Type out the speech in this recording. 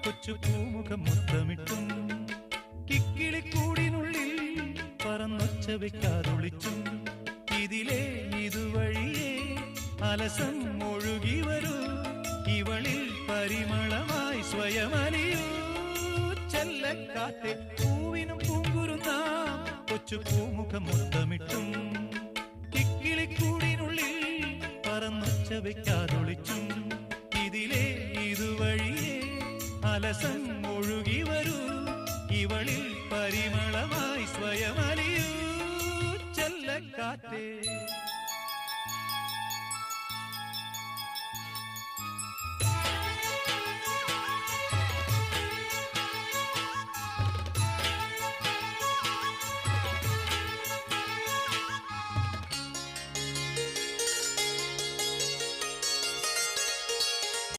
കൊച്ചു പൂമുഖം മുത്തമിട്ടും കിക്കിളിക്കൂടിനുള്ളിൽ പറന്നൊച്ച വെക്കാതൊളിച്ചും ഇതിലേ ഇതുവഴിയേ അലസം ഒഴുകി വരൂ ഇവളിൽ പരിമളമായി സ്വയമലിയൂ ചെല്ലക്കാറ്റെ പൂവിനും പൂങ്കുരുന്നാം കൊച്ചു പൂമുഖം മുത്തമിട്ടും കിക്കിളിക്കൂടിനുള്ളിൽ പറന്നൊച്ച വെക്കാതൊളിച്ചും ഇതിലേ ഇതുവഴിയേ അലസം ഒഴുകി വരൂ ഇവളിൽ പരിമളമായി സ്വയമലിയൂ ചെല്ലക്കാറ്റേ